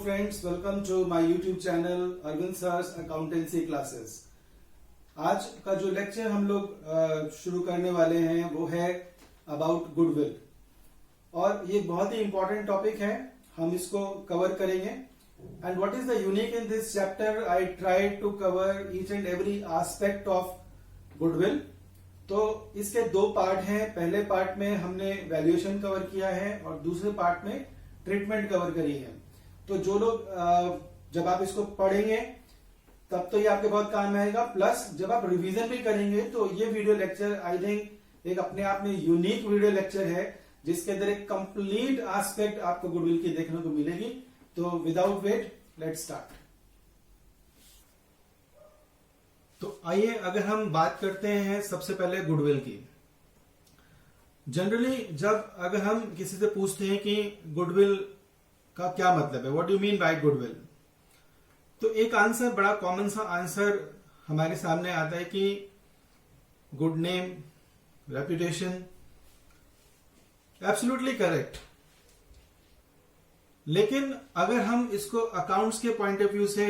friends, welcome to my YouTube channel Arvind Sir's Accountancy Classes. आज का जो lecture हम लोग शुरू करने वाले हैं वो है अबाउट गुडविल और ये बहुत ही इंपॉर्टेंट टॉपिक है. हम इसको कवर करेंगे and what is the unique in this chapter. I try to cover each and every aspect of goodwill. तो इसके दो पार्ट हैं. पहले पार्ट में हमने वैल्यूएशन कवर किया है और दूसरे पार्ट में ट्रीटमेंट कवर करी है. तो जो लोग जब आप इसको पढ़ेंगे तब तो ये आपके बहुत काम आएगा, प्लस जब आप रिवीजन भी करेंगे तो ये वीडियो लेक्चर आई थिंक एक अपने आप में यूनिक वीडियो लेक्चर है जिसके अंदर एक कंप्लीट एस्पेक्ट आपको गुडविल की देखने को मिलेगी. तो विदाउट वेट लेट्स स्टार्ट. तो आइए अगर हम बात करते हैं सबसे पहले गुडविल की. जनरली जब अगर हम किसी से पूछते हैं कि गुडविल का क्या मतलब है, what do you mean by goodwill, तो एक आंसर, बड़ा कॉमन सा आंसर हमारे सामने आता है कि good name, reputation. Absolutely correct. लेकिन अगर हम इसको अकाउंट्स के पॉइंट ऑफ व्यू से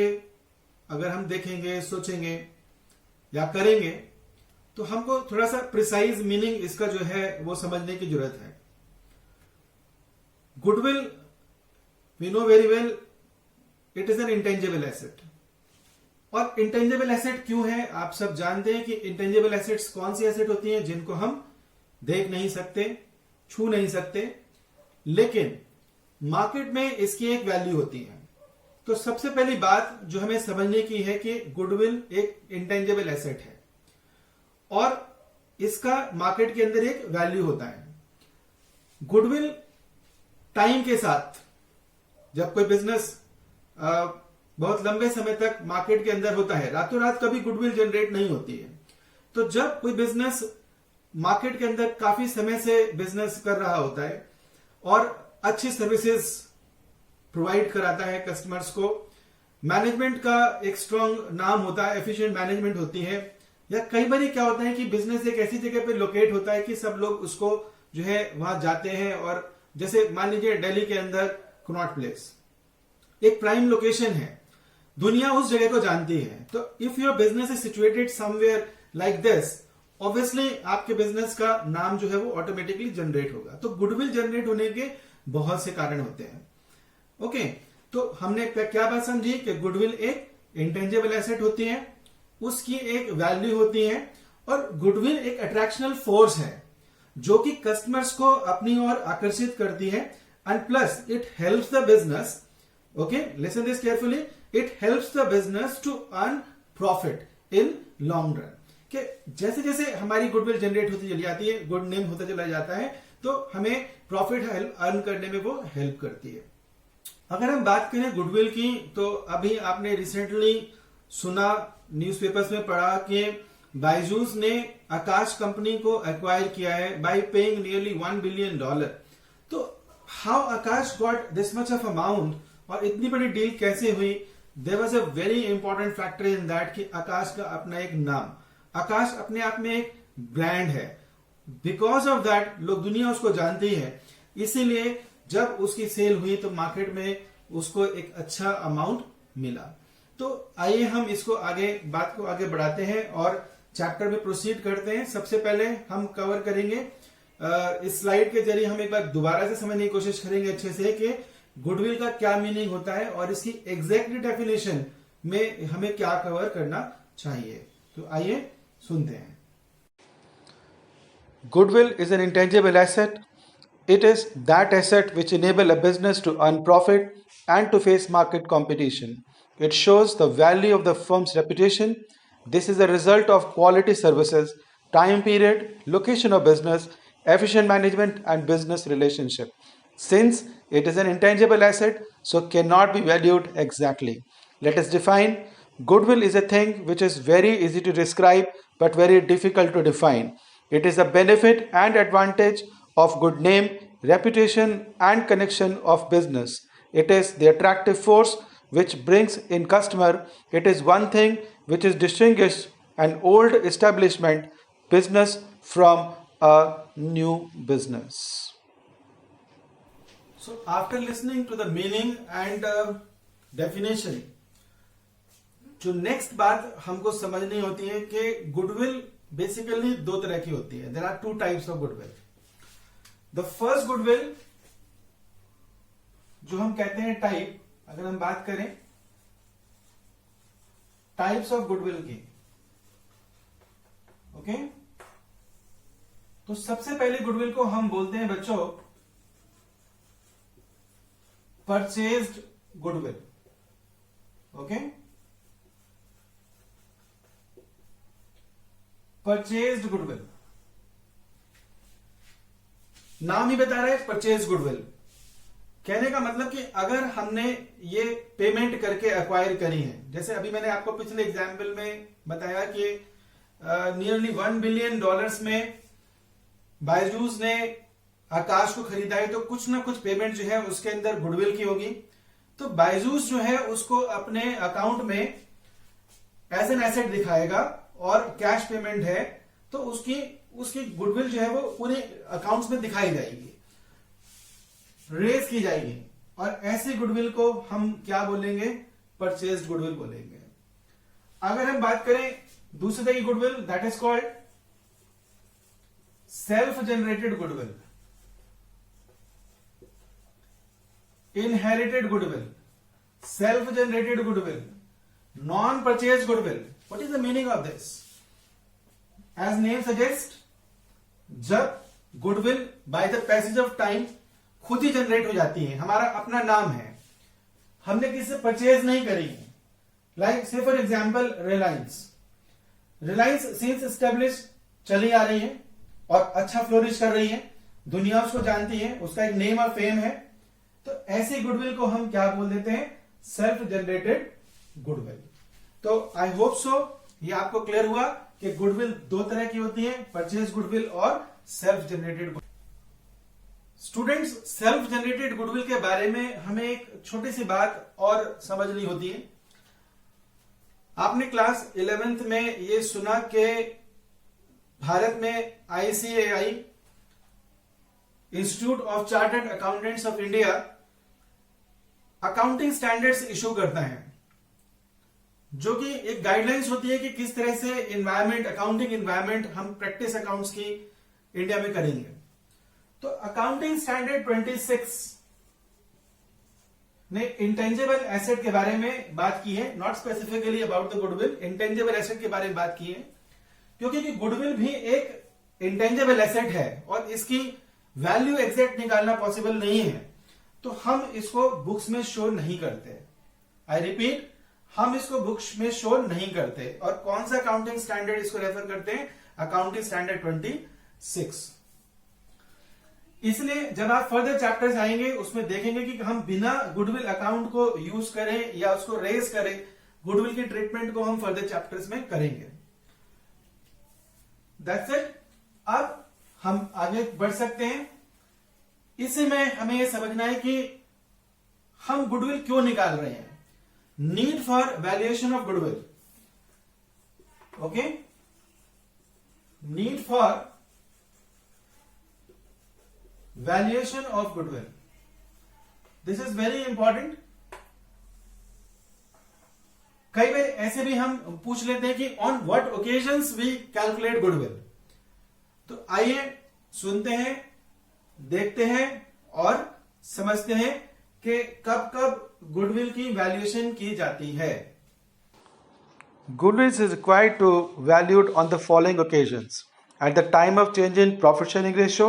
अगर हम देखेंगे, सोचेंगे या करेंगे तो हमको थोड़ा सा प्रिसाइज मीनिंग इसका जो है वो समझने की जरूरत है. Goodwill we know very well it is an intangible asset. और इंटेंजिबल एसेट क्यों है, आप सब जानते हैं कि इंटेंजिबल एसेट्स कौन सी एसेट होती हैं जिनको हम देख नहीं सकते, छू नहीं सकते, लेकिन मार्केट में इसकी एक वैल्यू होती है. तो सबसे पहली बात जो हमें समझने की है कि गुडविल एक इंटेंजिबल एसेट है और इसका मार्केट के अंदर एक वैल्यू होता है. गुडविल टाइम के साथ, जब कोई बिजनेस बहुत लंबे समय तक मार्केट के अंदर होता है, रातों रात कभी गुडविल जनरेट नहीं होती है. तो जब कोई बिजनेस मार्केट के अंदर काफी समय से बिजनेस कर रहा होता है और अच्छी सर्विसेज प्रोवाइड कराता है कस्टमर्स को, मैनेजमेंट का एक स्ट्रांग नाम होता है, एफिशिएंट मैनेजमेंट होती है, या कई बार क्या होता है कि बिजनेस एक ऐसी जगह पे लोकेट होता है कि सब लोग उसको जो है वहां जाते हैं. और जैसे मान लीजिए दिल्ली के अंदर कनॉट प्लेस एक प्राइम लोकेशन है, दुनिया उस जगह को जानती है. तो if your business is situated somewhere like this, obviously आपके बिजनेस का नाम जो है वो ऑटोमेटिकली जनरेट होगा. तो गुडविल जनरेट होने के बहुत से कारण होते हैं. ओके, तो हमने क्या बात समझी कि गुडविल एक इंटेंजिबल एसेट होती है, उसकी एक वैल्यू होती है, और गुडविल एक अट्रैक्शनल फोर्स है जो कि कस्टमर्स को अपनी ओर आकर्षित करती है. And plus it helps the business, okay, listen this carefully, it helps the business to earn profit in long run. कि जैसे जैसे हमारी गुडविल जनरेट होती चली जाती है, गुड नेम होता चला जाता है, तो हमें प्रॉफिट अर्न करने में वो हेल्प करती है. अगर हम बात करें गुडविल की, तो अभी आपने रिसेंटली सुना, न्यूज़पेपर्स में पढ़ा कि बायजूस ने आकाश कंपनी को एक्वायर किया है बाय पेइंग नियरली $1 बिलियन. तो how Aakash got this much of amount, और इतनी बड़ी डील कैसे हुई? There was a very important factor in that कि आकाश का अपना एक नाम, आकाश अपने आप में एक ब्रांड है. बिकॉज ऑफ दैट लोग, दुनिया उसको जानती है, इसीलिए जब उसकी सेल हुई तो मार्केट में उसको एक अच्छा अमाउंट मिला. तो आइए हम इसको आगे, बात को आगे बढ़ाते हैं और चैप्टर में प्रोसीड करते हैं. सबसे पहले हम कवर करेंगे, इस स्लाइड के जरिए हम एक बार दोबारा से समझने की कोशिश करेंगे अच्छे से कि गुडविल का क्या मीनिंग होता है और इसकी एग्जैक्ट डेफिनेशन में हमें क्या कवर करना चाहिए. तो आइए सुनते हैं. Goodwill is an intangible asset. It is that asset which enable a business to earn profit and to face market competition. It shows the value of the firm's reputation. This is a result of quality services, time period, location of business, efficient management and business relationship. Since it is an intangible asset, so cannot be valued exactly. Let us define. Goodwill is a thing which is very easy to describe but very difficult to define. It is a benefit and advantage of good name, reputation and connection of business. It is the attractive force which brings in customer. It is one thing which is distinguished an old establishment business from a new business. So after listening to the meaning and definition, जो next बात हमको समझनी होती है कि goodwill basically दो तरह की होती है. There are two types of goodwill. The first goodwill जो हम कहते हैं टाइप, अगर हम बात करें टाइप्स ऑफ गुडविल की, ओके, तो सबसे पहले गुडविल को हम बोलते हैं बच्चों purchased goodwill. Okay, purchased goodwill, नाम ही बता रहा है परचेज गुडविल. कहने का मतलब कि अगर हमने ये पेमेंट करके एक्वायर करी है, जैसे अभी मैंने आपको पिछले एग्जाम्पल में बताया कि नियरली $1 बिलियन में बायजूस ने आकाश को खरीदा है, तो कुछ ना कुछ पेमेंट जो है उसके अंदर गुडविल की होगी. तो बायजूस जो है उसको अपने अकाउंट में एज एन एसेट दिखाएगा और कैश पेमेंट है तो उसकी गुडविल जो है वो पूरे अकाउंट्स में दिखाई जाएगी, रेज की जाएगी, और ऐसी गुडविल को हम क्या बोलेंगे? परचेज्ड गुडविल बोलेंगे. अगर हम बात करें दूसरे तरह की goodwill, that is called self generated goodwill, inherited goodwill, self generated goodwill, non purchase goodwill. What is the meaning of this? As name suggest, जब goodwill by the passage of time खुद ही जनरेट हो जाती है, हमारा अपना नाम है, हमने किसी से परचेज नहीं करी है. लाइक से for example Reliance since establish चली आ रही है और अच्छा फ्लोरिश कर रही है, दुनिया उसको जानती है, उसका एक नेम और फेम है, तो ऐसी गुडविल को हम क्या बोल देते हैं? Self generated goodwill. तो आई होप सो ये आपको क्लियर हुआ कि गुडविल दो तरह की होती है, परचेज गुडविल और self generated goodwill. Students, self generated goodwill के बारे में हमें एक छोटी सी बात और समझनी होती है. आपने क्लास 11th में ये सुना कि भारत में ICAI, institute of chartered accountants of India, accounting standards issue करता है, जो कि एक गाइडलाइंस होती है कि किस तरह से एनवायरमेंट, अकाउंटिंग एनवायरमेंट हम प्रैक्टिस अकाउंट्स की इंडिया में करेंगे. तो अकाउंटिंग स्टैंडर्ड 26 ने इंटेंजिबल एसेट के बारे में बात की है, not specifically about the goodwill, intangible asset के बारे में बात की है, क्योंकि गुडविल भी एक इंटेंजिबल एसेट है और इसकी वैल्यू एग्जैक्ट निकालना पॉसिबल नहीं है, तो हम इसको बुक्स में शो नहीं करते. आई रिपीट, हम इसको बुक्स में शो नहीं करते. और कौन सा अकाउंटिंग स्टैंडर्ड इसको रेफर करते हैं? Accounting standard 26. इसलिए जब आप फर्दर चैप्टर्स आएंगे उसमें देखेंगे कि हम बिना गुडविल अकाउंट को यूज करें या उसको रेज करें, गुडविल की ट्रीटमेंट को हम फर्दर चैप्टर्स में करेंगे. That's it. अब हम आगे बढ़ सकते हैं. इसी में हमें यह समझना है कि हम गुडविल क्यों निकाल रहे हैं. Need for valuation of goodwill. Okay, need for valuation of goodwill. This is very important. कई बार ऐसे भी हम पूछ लेते हैं कि on what occasions we calculate goodwill. तो आइए सुनते हैं, देखते हैं और समझते हैं कि कब कब गुडविल की वैल्यूएशन की जाती है. Goodwill is required to valued on the following occasions: at the time of change in profit sharing ratio,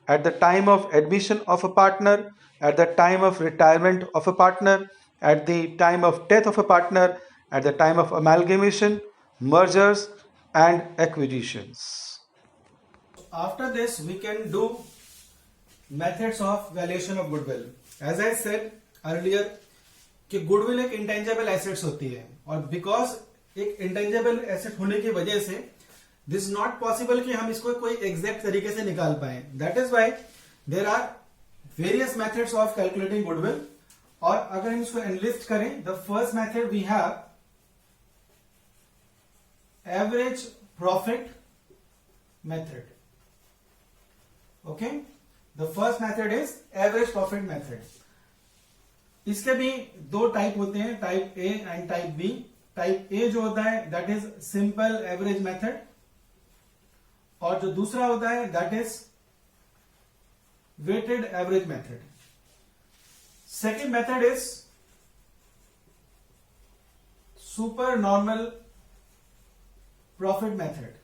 at the time of admission of a partner, at the time of retirement of a partner, at the time of death of a partner, at the time of amalgamation, mergers, and acquisitions. After this, we can do methods of valuation of goodwill. As I said earlier, कि goodwill एक intangible assets होती है, और because एक intangible asset होने की वजह से दिस नॉट पॉसिबल कि हम इसको कोई एग्जैक्ट तरीके से निकाल पाए. That is why there are various methods of calculating goodwill. और अगर हम इसको एनलिस्ट करें, the first method we have average profit method. Okay, the first method is average profit method. इसके भी दो टाइप होते हैं, type A and type B. Type A जो होता है that is simple average method, और जो दूसरा होता है that is weighted average method. Second method is super normal profit method,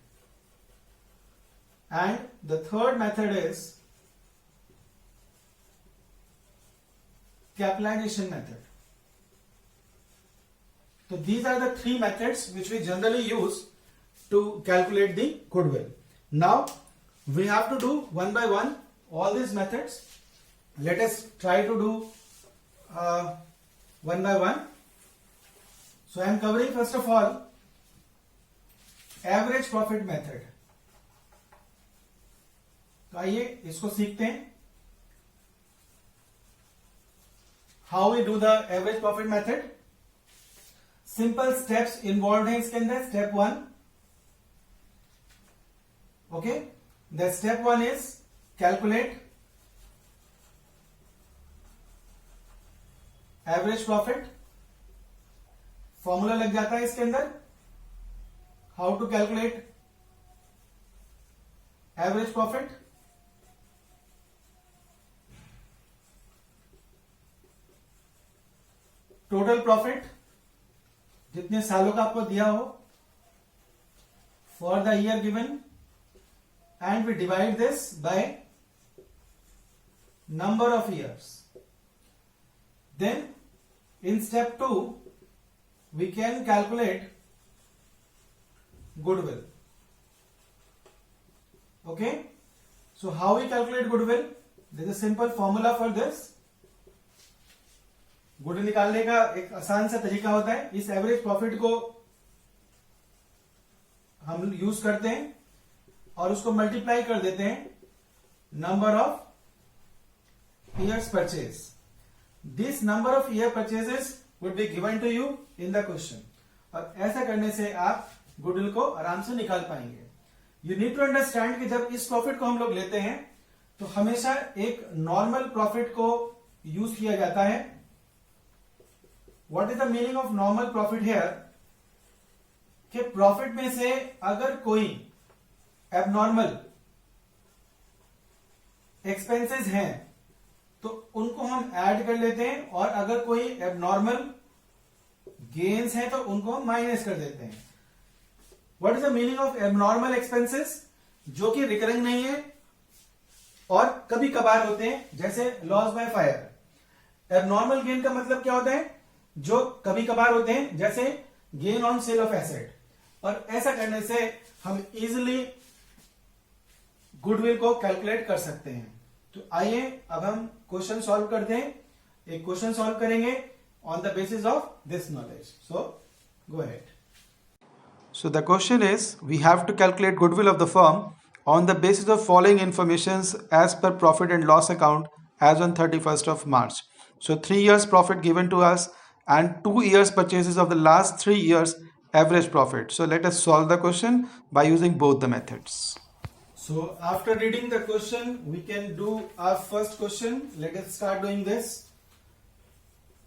and the third method is capitalization method. So these are the three methods which we generally use to calculate the goodwill. Now we have to do one by one all these methods. Let us try to do one by one. So I am covering first of all average profit method. तो आइए इसको सीखते हैं। How we do the average profit method. Simple steps involve है इसके अंदर। Step 1, okay, the step 1 is calculate average profit. Formula लग जाता है इसके अंदर, how to calculate average profit. Total profit जितने सालों का आपको दिया हो for the year given, and we divide this by number of years. Then in step 2 we can calculate goodwill. Okay, so how we calculate goodwill? There is a simple formula for this. Goodwill निकालने का एक आसान सा तरीका होता है। इस average profit को हम यूज करते हैं और उसको मल्टीप्लाई कर देते हैं number of years purchase. This number of year purchases would be given to you in the question, और ऐसा करने से आप गुडविल को आराम से निकाल पाएंगे। यू नीड टू अंडरस्टैंड कि जब इस प्रॉफिट को हम लोग लेते हैं तो हमेशा एक नॉर्मल प्रॉफिट को यूज किया जाता है। What is the meaning of normal profit here? कि प्रॉफिट में से अगर कोई एबनॉर्मल एक्सपेंसेस हैं तो उनको हम ऐड कर लेते हैं, और अगर कोई एबनॉर्मल गेन्स हैं तो उनको हम माइनस कर देते हैं। What is the meaning of abnormal expenses? जो कि रिकरिंग नहीं है और कभी कभार होते हैं, जैसे loss by fire. Abnormal gain का मतलब क्या होता है? जो कभी कभार होते हैं, जैसे gain on sale of asset. और ऐसा करने से हम इजिली गुडविल को कैलकुलेट कर सकते हैं। तो आइए अब हम क्वेश्चन सॉल्व करते हैं। एक क्वेश्चन सॉल्व करेंगे on the basis of this knowledge. So go ahead. So the question is, we have to calculate goodwill of the firm on the basis of following informations as per profit and loss account as on 31st of March. So 3 years profit given to us and 2 years purchases of the last 3 years average profit. So let us solve the question by using both the methods. So after reading the question, we can do our first question. Let us start doing this.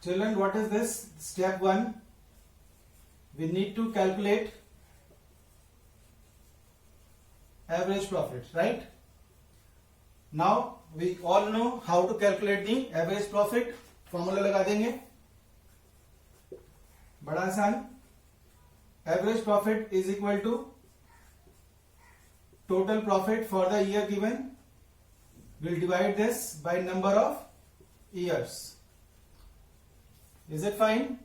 Children, what is this? Step 1. We need to calculate average profit, right? Now we all know how to calculate the average profit. Formula लगा देंगे, बड़ा आसान। Average profit is equal to total profit for the year given. Will divide this by number of years. Is it fine?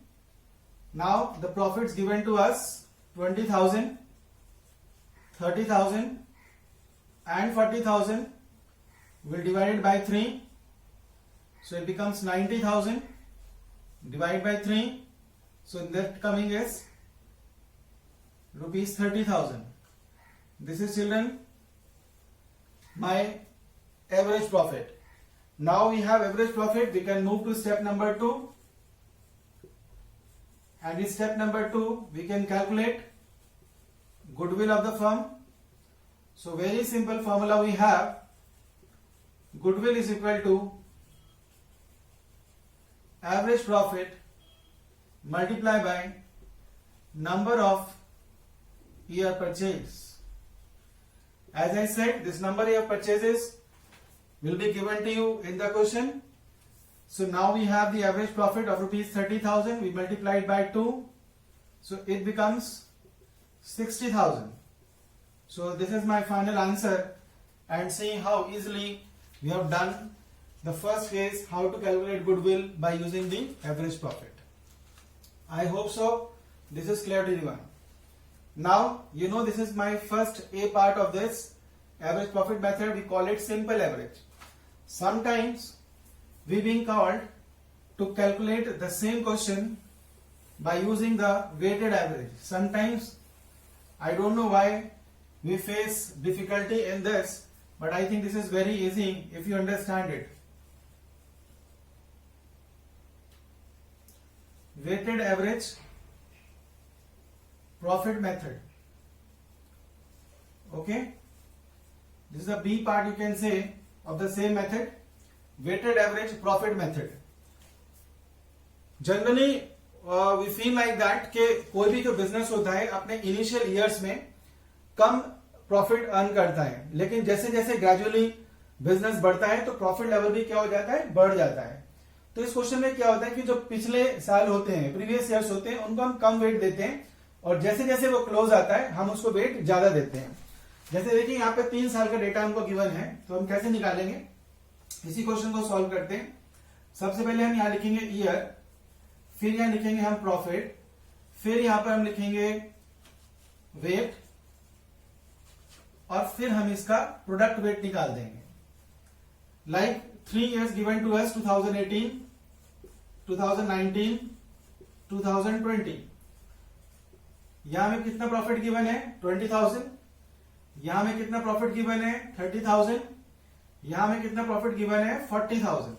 Now the profits given to us 20,000, 30,000 and 40,000 will divide it by 3. So it becomes 90,000 divided by 3. So that coming is rupees 30,000. This is, children, my average profit. Now we have average profit. We can move to step number 2. And in step number 2, we can calculate goodwill of the firm. So very simple formula we have. Goodwill is equal to average profit multiply by number of year purchase. As I said, this number of purchases will be given to you in the question. So now we have the average profit of rupees 30,000. We multiply it by 2. So it becomes 60,000. So this is my final answer, and see how easily we have done the first phase, how to calculate goodwill by using the average profit. I hope so. This is clear to everyone. Now, you know, this is my first A part of this average profit method. We call it simple average. Sometimes we being called to calculate the same question by using the weighted average. Sometimes I don't know why we face difficulty in this, but I think this is very easy if you understand it. Weighted average profit method. Okay, this is the B part, you can say, of the same method, weighted average profit method. Generally we feel like that कि कोई भी जो business होता है अपने initial years में कम profit earn करता है, लेकिन जैसे जैसे ग्रेजुअली बिजनेस बढ़ता है तो प्रॉफिट लेवल भी क्या हो जाता है, बढ़ जाता है. तो इस क्वेश्चन में क्या होता है कि जो पिछले साल होते हैं, प्रीवियस ईयर्स होते हैं, उनको हम कम वेट देते हैं, और जैसे जैसे वो क्लोज आता है हम उसको वेट ज्यादा देते हैं. जैसे देखिए यहाँ पे 3 साल का डेटा हमको गिवन है, तो हम कैसे निकालेंगे, इसी क्वेश्चन को सॉल्व करते हैं. सबसे पहले हम यहाँ लिखेंगे ईयर, फिर यहाँ लिखेंगे हम प्रॉफिट, फिर यहाँ पर हम लिखेंगे वेट, और फिर हम इसका प्रोडक्ट वेट निकाल देंगे. Like 3 years given to us, 2018, 2019, 2020. यहां में कितना प्रॉफिट गिवन है, 20,000. यहां में कितना प्रॉफिट गिवन है, 30,000. यहां में कितना प्रॉफिट गिवन है, 40,000.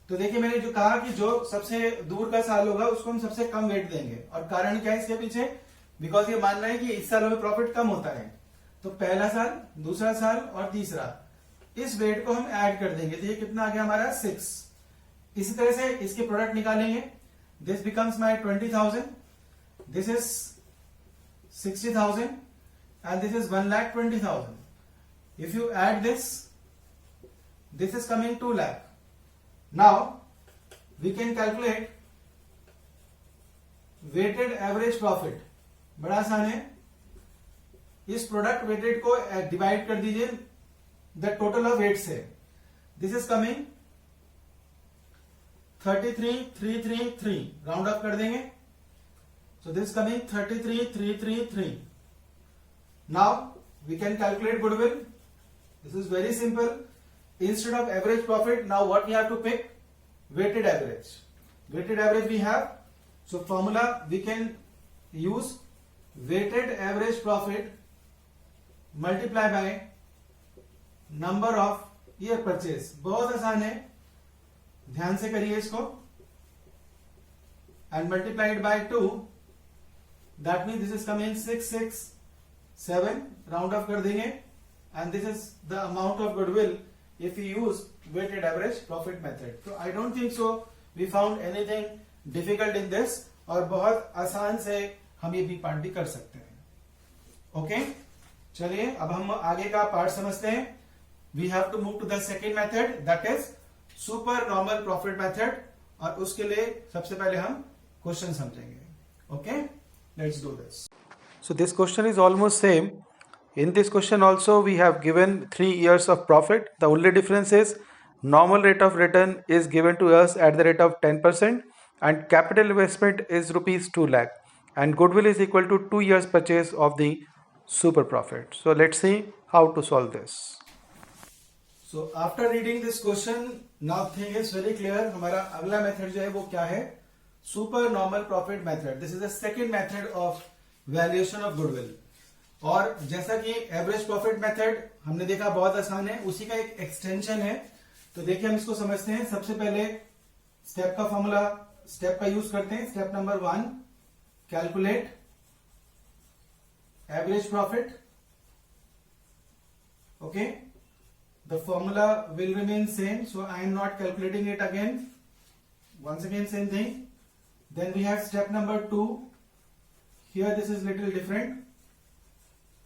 तो देखिए मैंने जो कहा कि जो सबसे दूर का साल होगा उसको हम सबसे कम वेट देंगे, और कारण क्या है इसके पीछे, बिकॉज ये मानना है कि इस साल में प्रॉफिट कम होता है. तो पहला साल, दूसरा साल और तीसरा, इस वेट को हम ऐड कर देंगे, तो ये कितना आ गया हमारा, 6. इसी तरह से इसके प्रोडक्ट निकालेंगे. This becomes my 20,000, this is 60,000, and this is 1,20,000. If you add this, this is coming 2 lakh. Now we can calculate weighted average profit. बड़ा आसान है. इस प्रोडक्ट वेटेड को डिवाइड कर दीजिए द टोटल ऑफ वेट से. This is coming 33,333, round off कर देंगे. So this coming 33,333. Now we can calculate goodwill. This is very simple. Instead of average profit, now what we have to pick? Weighted average. Weighted average we have. So formula we can use weighted average profit multiply by number of year purchase. बहुत आसान है, ध्यान से करिए इसको. And multiplied by 2. That means this is coming 667. Round off कर देंगे. And this is the amount of goodwill if we use weighted average profit method. So I don't think so we found anything difficult in this, और बहुत आसान से हम ये भी part भी कर सकते हैं. ओके, चलिए अब हम आगे का पार्ट समझते हैं. We have to move to the second method, that is super normal profit method, और उसके लिए सबसे पहले हम क्वेश्चन समझेंगे. Okay, let's do this. So this question is almost same. In this question also we have given 3 years of profit. The only difference is normal rate of return is given to us at the rate of 10%, and capital investment is rupees 2 lakh, and goodwill is equal to 2 years purchase of the super profit. So let's see how to solve this. So after reading this question, now thing is very clear. हमारा अगला method जो है वो क्या है, super normal profit method. This is the second method of valuation of goodwill. और जैसा कि एवरेज प्रॉफिट मेथड हमने देखा बहुत आसान है, उसी का एक एक्सटेंशन है. तो देखिए हम इसको समझते हैं. सबसे पहले स्टेप का फॉर्मूला, स्टेप का यूज करते हैं. Step number 1, calculate average profit. Okay, the formula will remain same, so I am not calculating it again. once again same thing. Then we have step number 2. Here this is little different.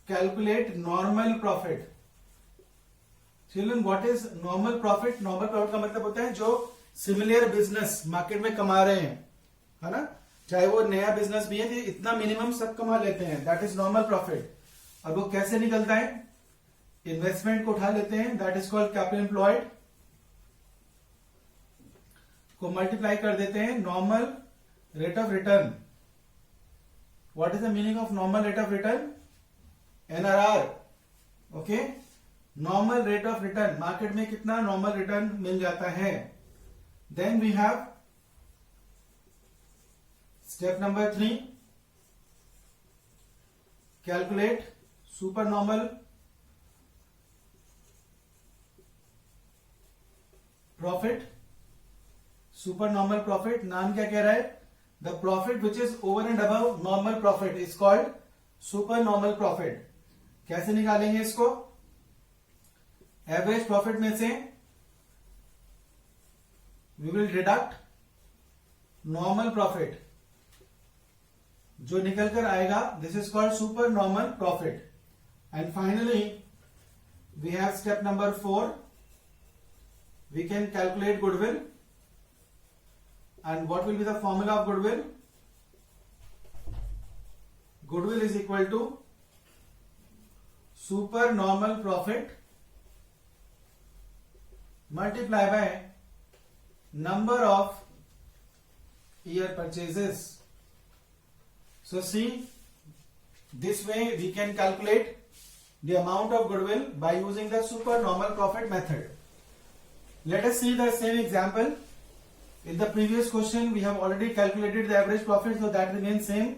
Calculate normal profit. Children, what is normal profit? Normal profit का मतलब होता है जो similar business market में कमा रहे हैं, है ना, चाहे वो नया बिजनेस भी है तो इतना मिनिमम सब कमा लेते हैं, दैट इज नॉर्मल प्रॉफिट. और वो कैसे निकलता है? इन्वेस्टमेंट को उठा लेते हैं, that is called capital employed, को मल्टीप्लाई कर देते हैं normal rate of return. What is the meaning of normal rate of return? NRR. Okay, normal rate of return, market में कितना नॉर्मल रिटर्न मिल जाता है. Then we have step number 3, calculate super normal profit. Super normal profit, नाम क्या कह रहा है? The profit which is over and above normal profit is called super normal profit. कैसे निकालेंगे इसको? एवरेज प्रॉफिट में से we will deduct normal profit, जो निकल कर आएगा this is called super normal profit. And finally we have step number 4, we can calculate goodwill. And what will be the formula of goodwill? Goodwill is equal to super normal profit multiply by number of year purchases. So see, this way we can calculate the amount of goodwill by using the super normal profit method. Let us see the same example. In the previous question we have already calculated the average profit, so that remains same.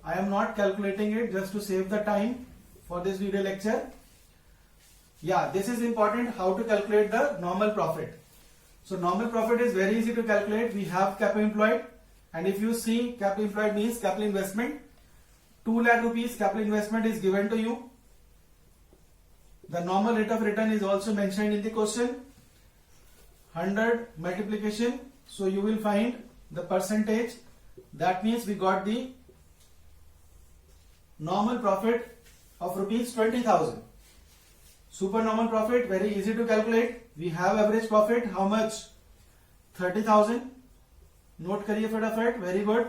I am not calculating it just to save the time for this video lecture. Yeah, this is important, how to calculate the normal profit. So normal profit is very easy to calculate. We have capital employed, and if you see, capital employed means capital investment. 2 lakh rupees capital investment is given to you. The normal rate of return is also mentioned in the question. 100 multiplication, so you will find the percentage. That means we got the normal profit of rupees 20,000. Super normal profit, very easy to calculate. We have average profit, how much? 30,000. Note करिए फटाफट. Very good.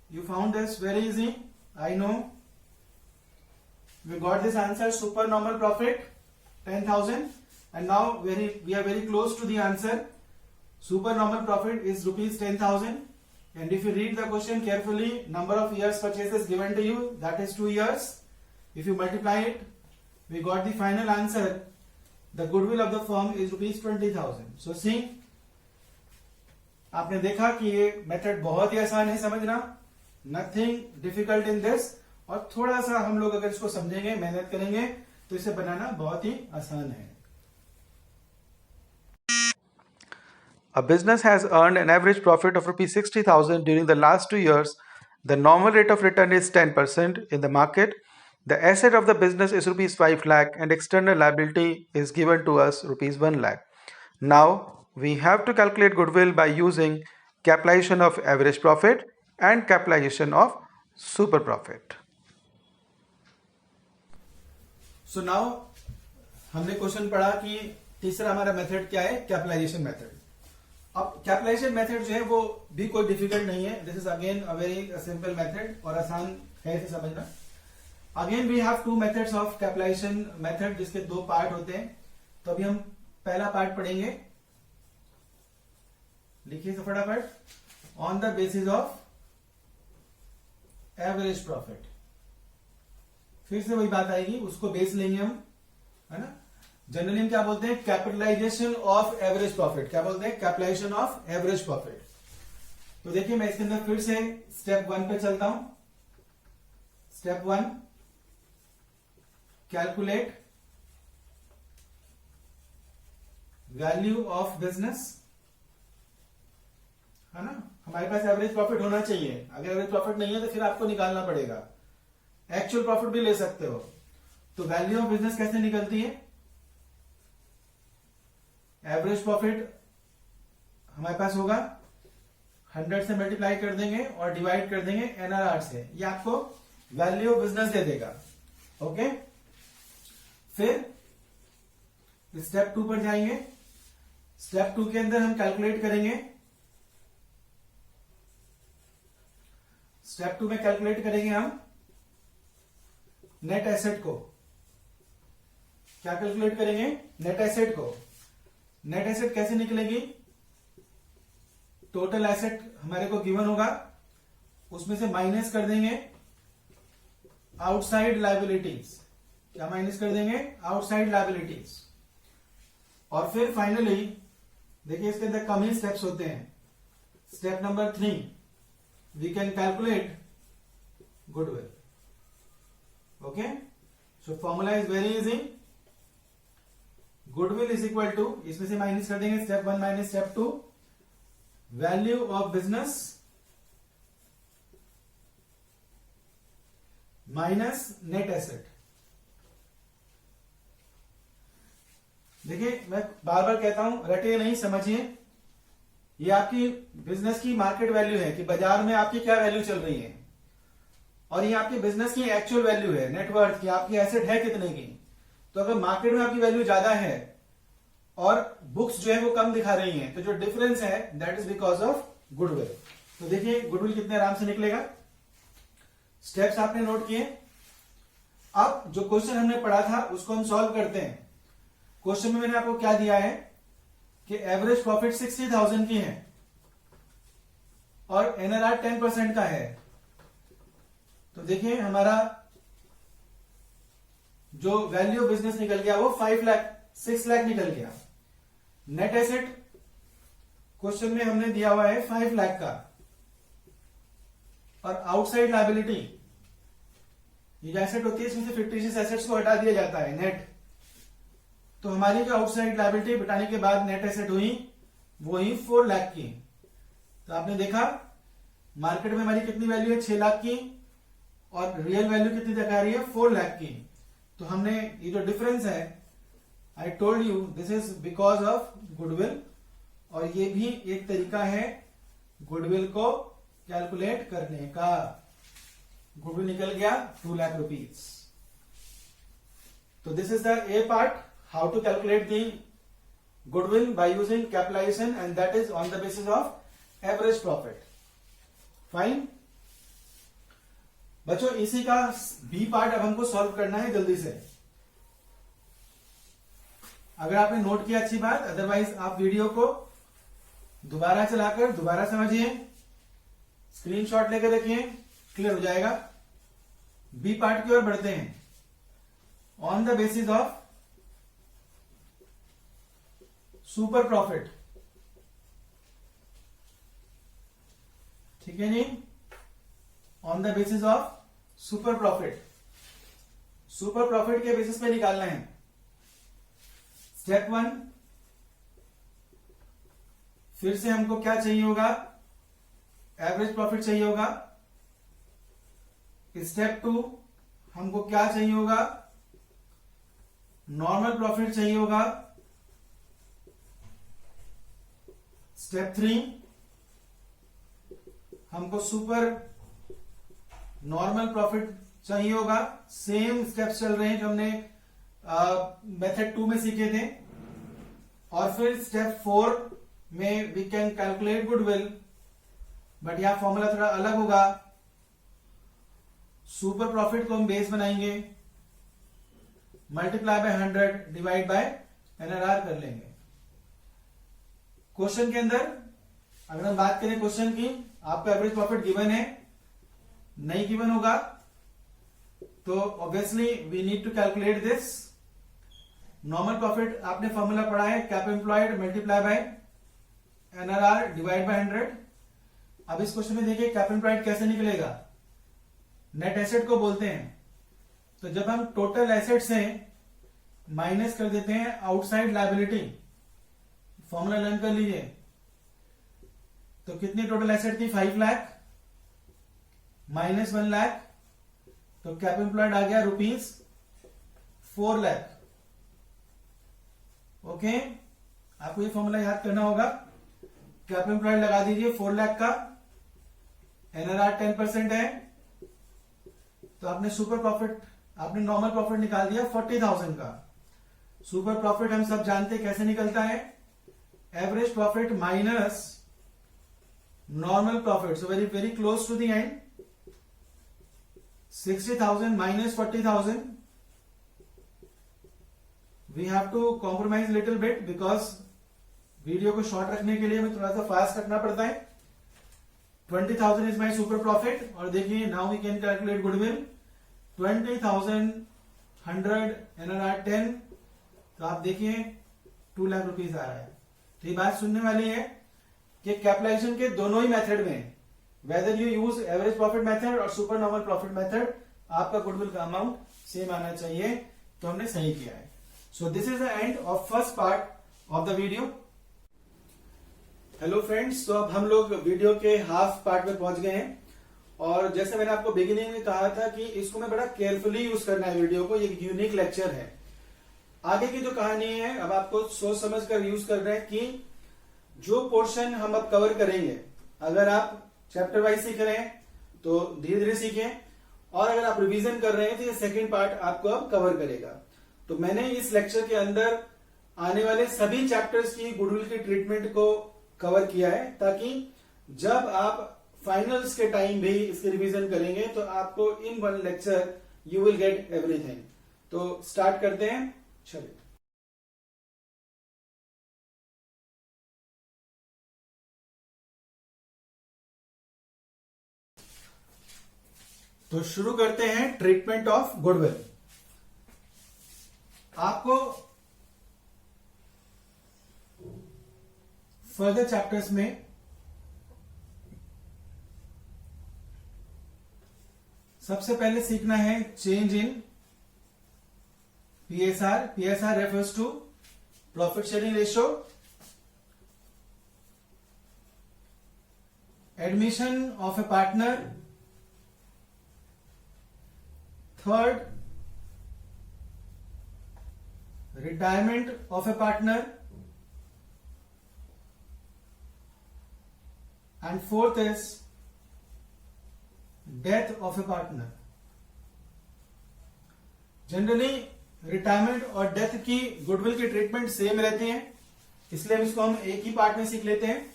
You found this very easy. I know. We got this answer. Super normal profit 10,000. And now we are very close to the answer. Super normal profit is rupees 10,000. And if you read the question carefully, number of years purchases given to you, that is 2 years. If you multiply it, we got the final answer. The goodwill of the firm is rupees 20,000. So see, आपने देखा कि ये method बहुत ही आसान है समझना. Nothing difficult in this. और थोड़ा सा हम लोग अगर इसको समझेंगे, मेहनत करेंगे, तो इसे बनाना बहुत ही आसान है. A business has earned an average profit of Rs 60,000 during the last 2 years. The normal rate of return is 10% in the market. The asset of the business is Rs 5 lakh and external liability is given to us Rs 1 lakh. Now we have to calculate goodwill by using capitalization of average profit and capitalization of super profit. So now हमने question पढ़ा कि तीसरा हमारा method क्या है? Capitalisation method. अब capitalisation method जो है वो भी कोई डिफिकल्ट नहीं है. This is again a very simple method और आसान है इसे समझना. Again we have 2 methods of capitalisation method, जिसके 2 पार्ट होते हैं. तो अभी हम पहला पार्ट पढ़ेंगे. लिखिए फटाफट. On the basis of average profit. फिर से वही बात आएगी, उसको बेस लेंगे हम, है ना. जनरली हम क्या बोलते हैं? Capitalisation of average profit. क्या बोलते हैं? Capitalisation of average profit. तो देखिए मैं इसके अंदर फिर से स्टेप 1 पे चलता हूं. Step 1, calculate value of business, है ना. हमारे पास एवरेज प्रॉफिट होना चाहिए. अगर एवरेज प्रॉफिट नहीं है तो फिर आपको निकालना पड़ेगा. एक्चुअल प्रॉफिट भी ले सकते हो. तो वैल्यू ऑफ बिजनेस कैसे निकलती है? एवरेज प्रॉफिट हमारे पास होगा 100 से मल्टीप्लाई कर देंगे और डिवाइड कर देंगे NRR से, ये आपको वैल्यू ऑफ बिजनेस दे देगा। ओके, फिर स्टेप 2 पर जाएंगे। स्टेप 2 के अंदर हम कैलकुलेट करेंगे, स्टेप 2 में कैलकुलेट करेंगे हम नेट एसेट को। क्या कैलकुलेट करेंगे? नेट एसेट को। नेट एसेट कैसे निकलेगी? टोटल एसेट हमारे को गिवन होगा, उसमें से माइनस कर देंगे आउटसाइड लायबिलिटीज। क्या माइनस कर देंगे? Outside liabilities. और फिर फाइनली देखिए इसके अंदर कम ही स्टेप्स होते हैं। Step number 3, we can calculate goodwill. Okay, so formula is very easy. Goodwill is equal to, इसमें से माइनस कर देंगे step 1 minus step 2, value of business minus net asset. देखिए मैं बार बार कहता हूं, रटिए नहीं, समझिए। ये आपकी बिजनेस की मार्केट वैल्यू है कि बाजार में आपकी क्या वैल्यू चल रही है, और ये आपकी बिजनेस की एक्चुअल वैल्यू है, नेटवर्थ की, आपकी एसेट है कितने की। तो अगर मार्केट में आपकी वैल्यू ज्यादा है और बुक्स जो है वो कम दिखा रही हैं, तो जो डिफरेंस है that is because of goodwill. तो देखिए गुडविल कितने आराम से निकलेगा। स्टेप्स आपने नोट किए। अब जो क्वेश्चन हमने पढ़ा था उसको हम सॉल्व करते हैं। क्वेश्चन में मैंने आपको क्या दिया है कि एवरेज प्रॉफिट 60,000 की है और NRR 10% का है। तो देखिए हमारा जो वैल्यू ऑफ बिजनेस निकल गया वो 6 लाख निकल गया। नेट एसेट क्वेश्चन में हमने दिया हुआ है 5 लाख का, और आउटसाइड लायबिलिटी, ये जो एसेट होती है इसमें से फिक्टिशियस एसेट्स को हटा दिया जाता है नेट। तो हमारी जो आउटसाइड लायबिलिटी हटाने के बाद नेट एसेट हुई वो ही 4 लाख की। तो आपने देखा मार्केट में हमारी कितनी वैल्यू है? 6 लाख की, और रियल वैल्यू कितनी दिखा रही है? 4 लाख की। तो हमने ये जो डिफरेंस है, I told you this is because of goodwill, और ये भी एक तरीका है गुडविल को कैलकुलेट करने का। गुडविल निकल गया 2 लाख रुपीज। तो this is the A part, how to calculate the goodwill by using capitalisation, and that is on the basis of average profit. Fine बच्चों, इसी का बी पार्ट अब हमको सॉल्व करना है जल्दी से। अगर आपने नोट किया अच्छी बात, अदरवाइज आप वीडियो को दोबारा चलाकर दोबारा समझिए, स्क्रीनशॉट लेकर रखिए, क्लियर हो जाएगा। बी पार्ट की ओर बढ़ते हैं। On the basis of super profit, ठीक है जी। On the basis of super profit, super profit के बेसिस पे निकालना है। स्टेप 1, फिर से हमको क्या चाहिए होगा? एवरेज प्रॉफिट चाहिए होगा। स्टेप 2, हमको क्या चाहिए होगा? नॉर्मल प्रॉफिट चाहिए होगा। स्टेप 3, हमको सुपर नॉर्मल प्रॉफिट चाहिए होगा। सेम स्टेप्स चल रहे हैं जो हमने मेथड 2 में सीखे थे। और फिर स्टेप 4 में we can calculate goodwill, but यहां फॉर्मूला थोड़ा अलग होगा। सुपर प्रॉफिट को हम बेस बनाएंगे, multiply by 100 divide by NRR कर लेंगे। क्वेश्चन के अंदर अगर हम बात करें क्वेश्चन की, आपका एवरेज प्रॉफिट गिवन है, नहीं गिवन होगा तो obviously we need to calculate this. Normal profit आपने फॉर्मूला पढ़ा है, cap employed multiply by NRR divide by 100। अब इस क्वेश्चन में देखिए कैप एम्प्लॉयड कैसे निकलेगा? नेट एसेट को बोलते हैं। तो जब हम टोटल एसेट से माइनस कर देते हैं आउटसाइड लायबिलिटी, फॉर्मूला लर्न कर लीजिए। तो कितनी टोटल एसेट थी? 5 लाख माइनस 1 लाख, तो कैप एम्प्लॉयड आ गया ₹4 लाख। ओके, आपको ये फॉर्मूला याद करना होगा। कैपिटल एम्प्लॉयड लगा दीजिए 4 लाख का, एनआरआर 10% है, तो आपने सुपर प्रॉफिट, आपने नॉर्मल प्रॉफिट निकाल दिया 40,000 का। सुपर प्रॉफिट हम सब जानते कैसे निकलता है, average profit minus normal profit, so very very close to the end. 60,000 minus 40,000, we have to compromise little bit because video को शॉर्ट रखने के लिए हमें थोड़ा सा फास्ट रखना पड़ता है। 20,000 इज माई सुपर प्रॉफिट, और देखिए now we can calculate goodwill. 20,000 100 NRR 10, तो आप देखिए 2 लाख रुपीज आ रहा है। तो ये बात सुनने वाली है कि कैपिटलाइजेशन के दोनों ही मेथड में, whether you use average profit method और सुपर नॉर्मल प्रॉफिट मेथड, आपका गुडविल का अमाउंट सेम आना चाहिए, तो हमने सही किया है। So this is the end of first part of the video. Hello friends, तो अब हम लोग वीडियो के हाफ पार्ट में पहुंच गए हैं, और जैसे मैंने आपको बिगिनिंग में कहा था कि इसको मैं बड़ा केयरफुली यूज करना है वीडियो को, ये एक यूनिक लेक्चर है। आगे की जो कहानी है अब आपको सोच समझ कर यूज कर रहे हैं कि जो पोर्शन हम अब कवर करेंगे, अगर आप चैप्टर वाइज सीख रहे हैं तो धीरे धीरे सीखें, और अगर आप रिवीजन कर रहे हैं तो ये सेकंड पार्ट आपको अब कवर करेगा। तो मैंने इस लेक्चर के अंदर आने वाले सभी चैप्टर्स की गुडविल की ट्रीटमेंट को कवर किया है, ताकि जब आप फाइनल्स के टाइम भी इसके रिवीजन करेंगे तो आपको in one lecture you will get everything. तो स्टार्ट करते हैं, चलिए। तो शुरू करते हैं ट्रीटमेंट ऑफ गुडविल। आपको फर्दर चैप्टर्स में सबसे पहले सीखना है change in PSR. PSR refers to profit sharing ratio. Admission of a partner. Third, retirement of a partner, and fourth is death of a partner. Generally retirement और death की goodwill की treatment same रहती है, इसलिए इसको हम एक ही part में सीख लेते हैं।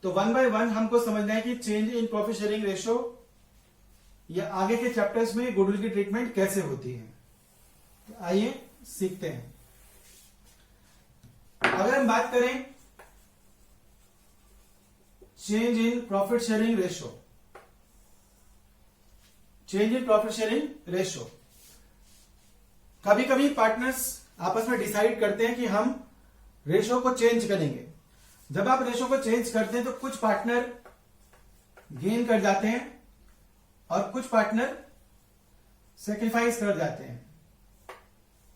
तो वन बाय वन हमको समझना है कि change in profit sharing ratio या आगे के चैप्टर्स में गुडविल की ट्रीटमेंट कैसे होती है। तो आइए सीखते हैं। अगर हम बात करें change in profit sharing ratio, change in profit sharing ratio, कभी कभी पार्टनर्स आपस में डिसाइड करते हैं कि हम रेशियो को चेंज करेंगे। जब आप रेशियो को चेंज करते हैं तो कुछ पार्टनर गेन कर जाते हैं और कुछ पार्टनर सेक्रीफाइस कर जाते हैं।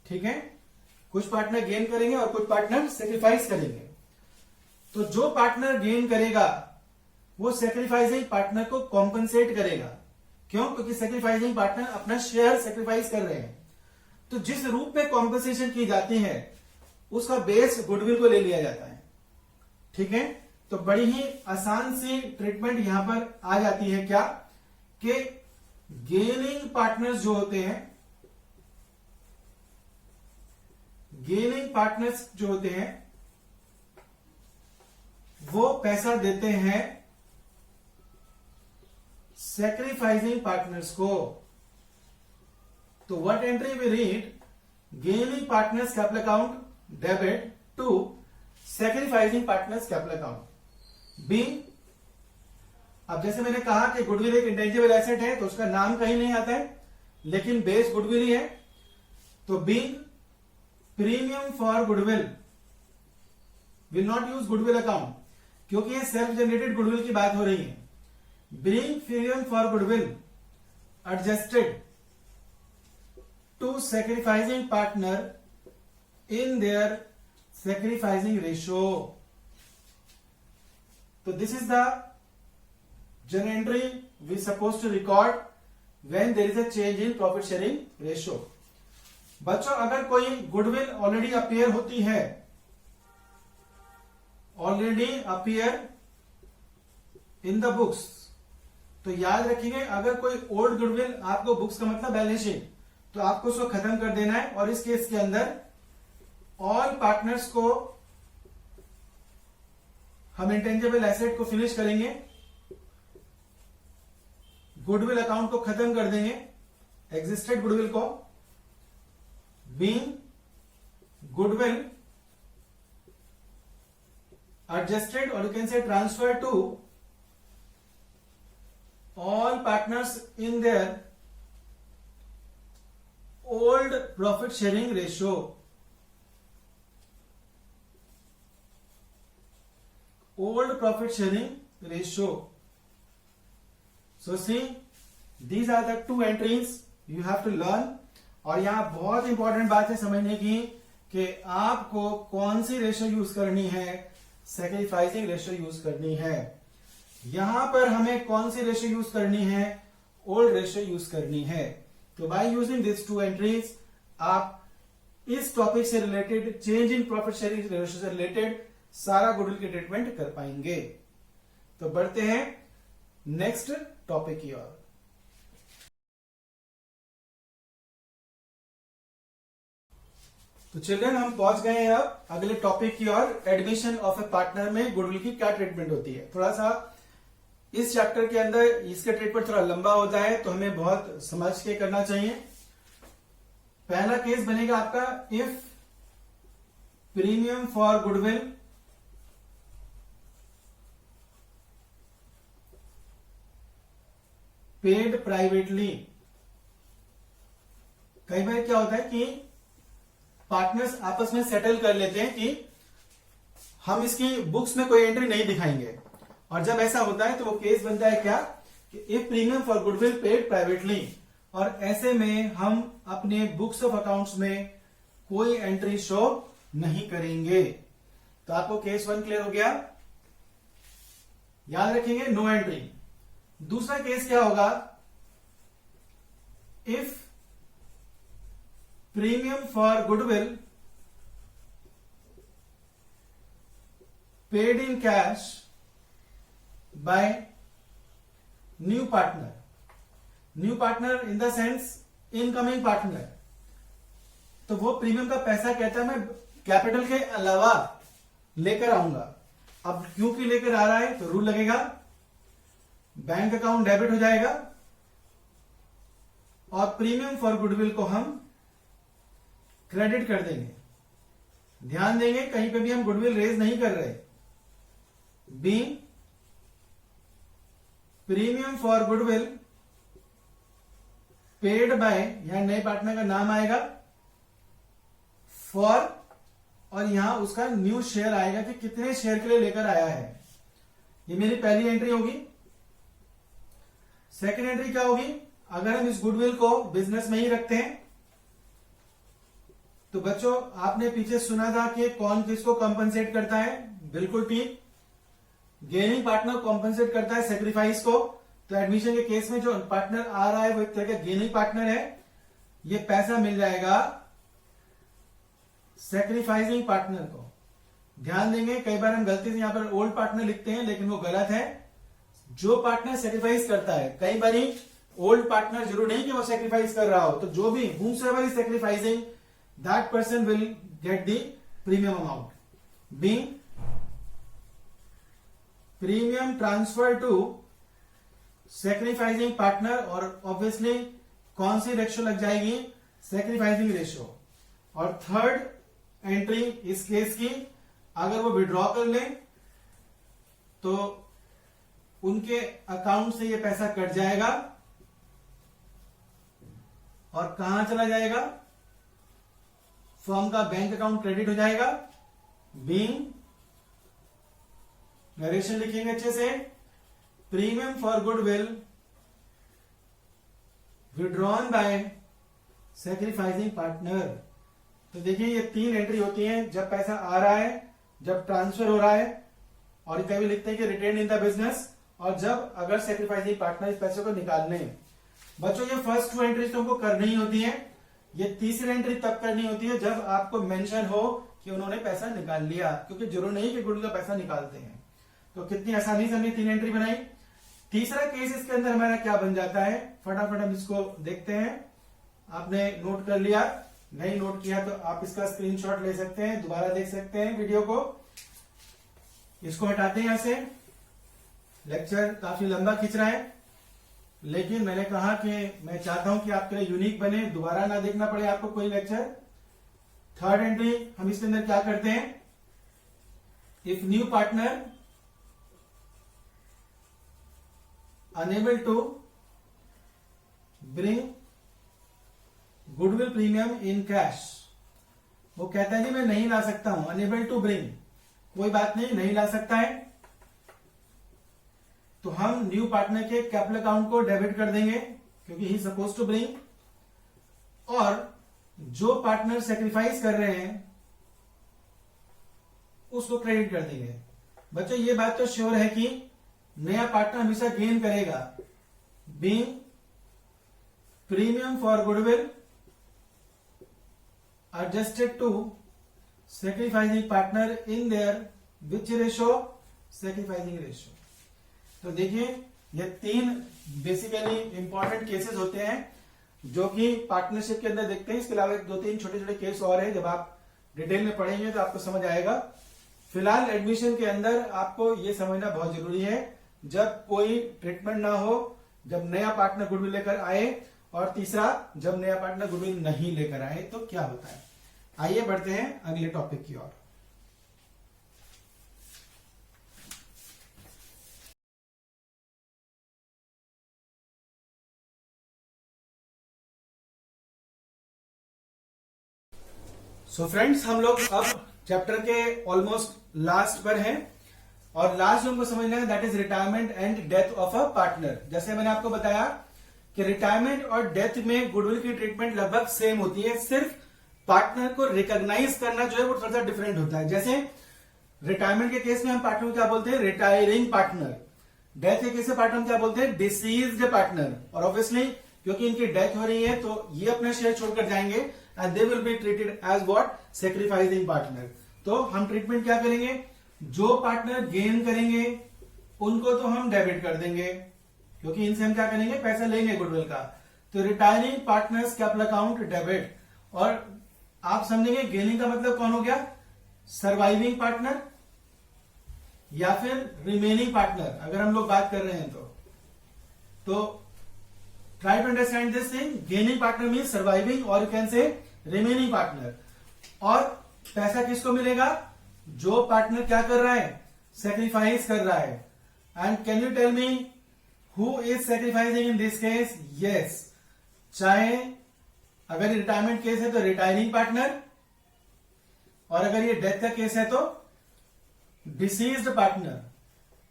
ठीक है, कुछ पार्टनर गेन करेंगे और कुछ पार्टनर सेक्रीफाइस करेंगे। तो जो पार्टनर गेन करेगा वो सेक्रीफाइसिंग पार्टनर को कॉम्पनसेट करेगा। क्यों? क्योंकि सेक्रीफाइसिंग पार्टनर अपना शेयर सेक्रीफाइस कर रहे हैं। तो जिस रूप में कॉम्पनसेशन की जाती है उसका बेस गुडविल को ले लिया जाता है। ठीक है, तो बड़ी ही आसान सी ट्रीटमेंट यहां पर आ जाती है। क्या कि गेनिंग पार्टनर्स जो होते हैं, गेनिंग पार्टनर्स जो होते हैं वो पैसा देते हैं सेक्रीफाइसिंग पार्टनर्स को। तो what entry we read, gaining partners capital account debit to sacrificing partners capital account. B, अब जैसे मैंने कहा कि गुडविल एक इंटेंजिबल एसेट है तो उसका नाम कहीं नहीं आता है, लेकिन बेस गुडविल ही है। तो B, premium for goodwill, will not use goodwill account क्योंकि ये सेल्फ जनरेटेड गुडविल की बात हो रही है। Bring premium for goodwill adjusted to sacrificing partner in their sacrificing ratio. तो this is the general entry we supposed to record when there is a change in profit sharing ratio. बच्चों, अगर कोई goodwill already appear होती है already appear in the books. तो याद रखिए अगर कोई ओल्ड गुडविल, आपको बुक्स का मतलब बैलेंस शीट, तो आपको उसको खत्म कर देना है। और इस केस के अंदर ऑल पार्टनर्स को हम इंटेंजिबल एसेट को फिनिश करेंगे, गुडविल अकाउंट को खत्म कर देंगे, एग्जिस्टेड गुडविल को, being goodwill adjusted or you can say transferred to all partners in their old profit sharing ratio. Old profit sharing ratio. So see, these are the two entries you have to learn. और यहां बहुत important बात है समझने की कि आपको कौन सी रेशियो यूज करनी है, सैक्रिफाइसिंग रेशियो यूज करनी है। यहां पर हमें कौन सी रेशियो यूज करनी है, ओल्ड रेशियो यूज करनी है। तो by using this to entries आप इस टॉपिक से related, change in profit sharing ratio से रिलेटेड सारा गुडविल की ट्रीटमेंट कर पाएंगे। तो बढ़ते हैं नेक्स्ट टॉपिक की ओर। तो चिल्ड्रन हम पहुंच गए हैं अब अगले टॉपिक की ओर, एडमिशन ऑफ ए पार्टनर में गुडविल की क्या ट्रीटमेंट होती है। थोड़ा सा इस चैप्टर के अंदर इसका ट्रीटमेंट थोड़ा लंबा होता है, तो हमें बहुत समझ के करना चाहिए। पहला केस बनेगा आपका, if premium for goodwill paid privately. कई बार क्या होता है कि पार्टनर्स आपस में सेटल कर लेते हैं कि हम इसकी बुक्स में कोई एंट्री नहीं दिखाएंगे, और जब ऐसा होता है तो वो केस बनता है क्या कि if premium for goodwill paid privately, और ऐसे में हम अपने बुक्स ऑफ अकाउंट्स में कोई एंट्री शो नहीं करेंगे। तो आपको केस 1 क्लियर हो गया, याद रखेंगे नो एंट्री। दूसरा केस क्या होगा, if premium for goodwill paid in cash by new partner. New partner in the sense incoming partner. तो वो प्रीमियम का पैसा कहता है मैं कैपिटल के अलावा लेकर आऊंगा। अब क्योंकि लेकर आ रहा है तो रूल लगेगा, बैंक अकाउंट डेबिट हो जाएगा और प्रीमियम फॉर गुडविल को हम क्रेडिट कर देंगे। ध्यान देंगे कहीं पे भी हम गुडविल रेज नहीं कर रहे। B premium for goodwill paid by, यहां नए पार्टनर का नाम आएगा, फॉर, और यहां उसका न्यू शेयर आएगा कि कितने शेयर के लिए लेकर आया है। ये मेरी पहली एंट्री होगी। सेकेंड एंट्री क्या होगी, अगर हम इस गुडविल को बिजनेस में ही रखते हैं तो बच्चों आपने पीछे सुना था कि कौन किसको कॉम्पनसेट करता है, बिल्कुल ठीक, गेनिंग पार्टनर कॉम्पनसेट करता है सेक्रीफाइस को। तो एडमिशन के केस में जो पार्टनर आ रहा है वो एक तरह का गेनिंग पार्टनर है, ये पैसा मिल जाएगा सेक्रीफाइसिंग पार्टनर को। ध्यान देंगे कई बार हम गलती से यहां पर ओल्ड पार्टनर लिखते हैं, लेकिन वो गलत है। जो पार्टनर सेक्रीफाइस करता है, कई बार ओल्ड पार्टनर जरूर नहीं कि वो सेक्रीफाइस कर रहा हो, तो जो भी whomsoever is sacrificing that person will get the premium amount. Being premium transfer to sacrificing partner, और obviously कौन सी रेशियो लग जाएगी, sacrificing रेशियो। और थर्ड एंट्री इस केस की, अगर वो विड्रॉ कर ले तो उनके अकाउंट से ये पैसा कट जाएगा और कहां चला जाएगा, फर्म का बैंक अकाउंट क्रेडिट हो जाएगा। बीइंग, नरेशन लिखेंगे अच्छे से, premium for goodwill withdrawn bye sacrificing partner. तो देखिए ये तीन एंट्री होती हैं, जब पैसा आ रहा है, जब ट्रांसफर हो रहा है, और कभी लिखते हैं कि रिटेन इन द बिजनेस, और जब अगर सैक्रिफाइसिंग पार्टनर इस पैसे को निकालने हैं। बच्चों ये फर्स्ट टू एंट्रीज तुमको करनी ही होती है। ये तीसरी एंट्री तब करनी होती है जब आपको मेंशन हो कि उन्होंने पैसा निकाल लिया, क्योंकि जरूर नहीं कि गुडविल का पैसा निकालते हैं। तो कितनी आसानी से हमने 3 एंट्री बनाई। तीसरा केस इसके अंदर हमारा क्या बन जाता है, फटाफट हम इसको देखते हैं। आपने नोट कर लिया, नहीं नोट किया तो आप इसका स्क्रीनशॉट ले सकते हैं, दोबारा देख सकते हैं वीडियो को। इसको हटाते हैं यहां से। लेक्चर काफी लंबा खिंच रहा है, लेकिन मैंने कहा कि मैं चाहता हूं कि आपके लिए यूनिक बने, दोबारा ना देखना पड़े आपको कोई लेक्चर। थर्ड एंट्री हम इसके अंदर क्या करते हैं, if new partner unable to bring goodwill premium in cash, वो कहता है जी मैं नहीं ला सकता हूं, अनेबल टू ब्रिंग, कोई बात नहीं ला सकता है, तो हम न्यू पार्टनर के कैपिटल अकाउंट को डेबिट कर देंगे क्योंकि ही सपोज टू ब्रिंग, और जो पार्टनर सेक्रीफाइस कर रहे हैं उसको क्रेडिट कर देंगे। बच्चों ये बात तो श्योर है कि नया पार्टनर हमेशा गेन करेगा, being premium for goodwill adjusted to sacrificing partner in their which ratio, sacrificing ratio। तो देखिए ये 3 बेसिकली इंपॉर्टेंट केसेस होते हैं जो कि पार्टनरशिप के अंदर देखते हैं। इसके अलावा 2-3 छोटे छोटे केस और हैं, जब आप डिटेल में पढ़ेंगे तो आपको समझ आएगा। फिलहाल एडमिशन के अंदर आपको ये समझना बहुत जरूरी है, जब कोई ट्रीटमेंट ना हो, जब नया पार्टनर गुडविल लेकर आए, और तीसरा जब नया पार्टनर गुडविल नहीं लेकर आए तो क्या होता है। आइए बढ़ते हैं अगले टॉपिक की ओर। सो फ्रेंड्स, हम लोग अब चैप्टर के ऑलमोस्ट लास्ट पर हैं, और लास्ट हमको समझना है that is retirement and death of a partner. जैसे मैंने आपको बताया कि रिटायरमेंट और डेथ में गुडविल की ट्रीटमेंट लगभग सेम होती है, सिर्फ पार्टनर को रिकॉग्नाइज करना जो है वो थोड़ा सा डिफरेंट होता है। जैसे रिटायरमेंट के केस में हम पार्टनर को क्या बोलते हैं, रिटायरिंग पार्टनर। डेथ के केस में पार्टनर को क्या बोलते हैं, डिसीज्ड पार्टनर। और ऑब्वियसली क्योंकि इनकी डेथ हो रही है तो ये अपना शेयर छोड़कर जाएंगे and they will be treated as what, sacrificing partner. तो हम ट्रीटमेंट क्या करेंगे, जो पार्टनर गेन करेंगे उनको तो हम डेबिट कर देंगे क्योंकि इनसे हम क्या करेंगे, पैसा लेंगे गुडविल का। तो retiring partners capital account debit. और आप समझेंगे गेनिंग का मतलब कौन हो गया, सर्वाइविंग पार्टनर या फिर रिमेनिंग पार्टनर, अगर हम लोग बात कर रहे हैं तो try to understand this thing. Gaining partner mean surviving, और you can say remaining partner. और पैसा किसको मिलेगा, जो पार्टनर क्या कर रहा है, सेक्रीफाइस कर रहा है। And can you tell me who is sacrificing in this case, yes, चाहे अगर ये रिटायरमेंट केस है तो रिटायरिंग पार्टनर, और अगर ये डेथ का केस है तो डिसीज्ड पार्टनर।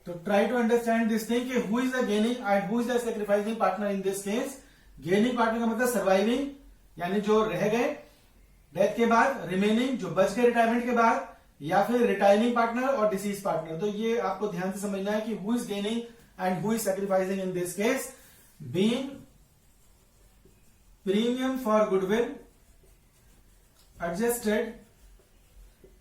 तो try to understand this thing कि who is the gaining and who is the sacrificing partner in this case. Gaining partner का मतलब सर्वाइविंग यानी जो रह गए डेथ के बाद, रिमेनिंग जो बच गए रिटायरमेंट के बाद, या फिर रिटायरिंग पार्टनर और डिसीज पार्टनर। तो ये आपको ध्यान से समझना है कि who is gaining and who is sacrificing in this case. Being premium for goodwill adjusted,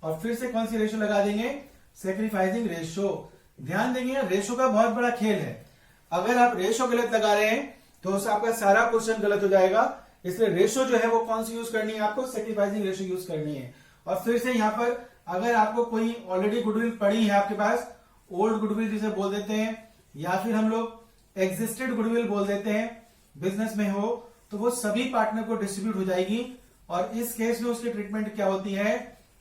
और फिर से कौन सी रेशो लगा देंगे, सेक्रीफाइसिंग रेशो। ध्यान देंगे रेशो का बहुत बड़ा खेल है, अगर आप रेशो गलत लगा रहे हैं तो उससे आपका सारा क्वेश्चन गलत हो जाएगा। इसलिए रेशो जो है वो कौन सी यूज करनी है, आपको सेक्रीफाइसिंग रेशो यूज करनी है। और फिर से यहां पर अगर आपको कोई ऑलरेडी गुडविल पड़ी है आपके पास, ओल्ड गुडविल जिसे बोल देते हैं, या फिर हम लोग एग्जिस्टेड गुडविल बोल देते हैं, बिजनेस में हो, तो वो सभी पार्टनर को डिस्ट्रीब्यूट हो जाएगी। और इस केस में उसकी ट्रीटमेंट क्या होती है,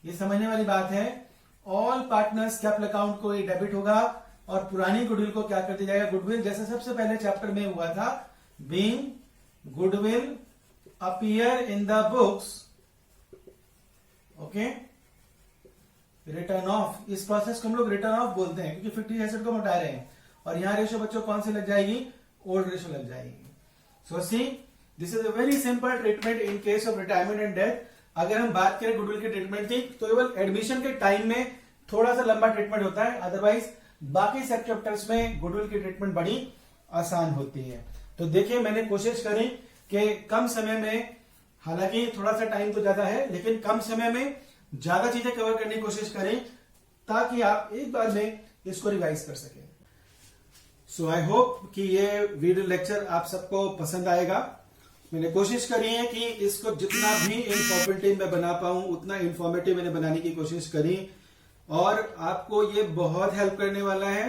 ये समझने वाली बात है। ऑल पार्टनर्स कैपिटल अकाउंट को ये डेबिट होगा, और पुरानी गुडविल को क्या कर दिया जाएगा, गुडविल जैसे सबसे पहले चैप्टर में हुआ था, being goodwill appear in the books, okay, return of. इस प्रोसेस को हम लोग रिटर्न ऑफ बोलते हैं क्योंकि फिक्स्ड एसेट को हटा रहे हैं। और यहां रेशो बच्चों कौन सी लग जाएगी, ओल्ड रेशो लग जाएगी। So see this is a very simple treatment in case of retirement and death. अगर हम बात करें गुडविल की ट्रीटमेंट की तो केवल एडमिशन के टाइम में थोड़ा सा लंबा ट्रीटमेंट होता है, अदरवाइज बाकी सब चैप्टर्स में गुडविल की ट्रीटमेंट बड़ी आसान होती है। तो देखिए मैंने कोशिश करी कि कम समय में, हालांकि थोड़ा सा टाइम तो ज्यादा है, लेकिन कम समय में ज्यादा चीजें कवर करने की कोशिश करें ताकि आप एक बार में इसको रिवाइज कर सकें। सो आई होप कि ये वीडियो लेक्चर आप सबको पसंद आएगा। मैंने कोशिश करी है कि इसको जितना भी इंफॉर्मेटिव मैं बना पाऊं उतना इंफॉर्मेटिव मैंने बनाने की कोशिश करी और आपको ये बहुत हेल्प करने वाला है।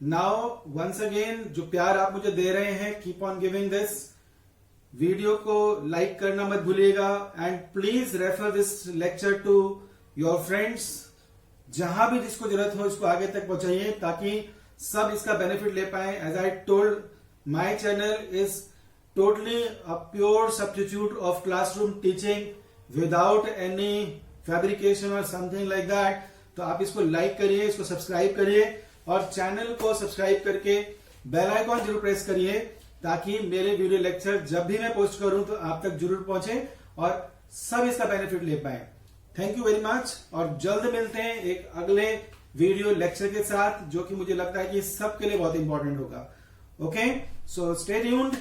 नाउ वंस अगेन जो प्यार आप मुझे दे रहे हैं, keep on giving this. Video को लाइक करना मत भूलिएगा and please refer this lecture to your friends. जहां भी जिसको जरूरत हो इसको आगे तक पहुंचाइए ताकि सब इसका बेनिफिट ले पाए। As I told, my channel is totally a pure substitute of classroom teaching without any fabrication or something like that। तो आप इसको लाइक करिए, इसको सब्सक्राइब करिए और चैनल को सब्सक्राइब करके बेल आइकॉन जरूर प्रेस करिए ताकि मेरे वीडियो लेक्चर जब भी मैं पोस्ट करूं तो आप तक जरूर पहुंचे और सब इसका बेनिफिट ले पाए। थैंक यू वेरी मच और जल्द मिलते हैं एक अगले वीडियो लेक्चर के साथ जो कि मुझे लगता है कि सबके लिए बहुत इंपॉर्टेंट होगा। Okay, so stay tuned.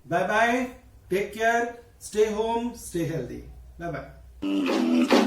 Bye bye. Take care. Stay home. Stay healthy. Bye bye.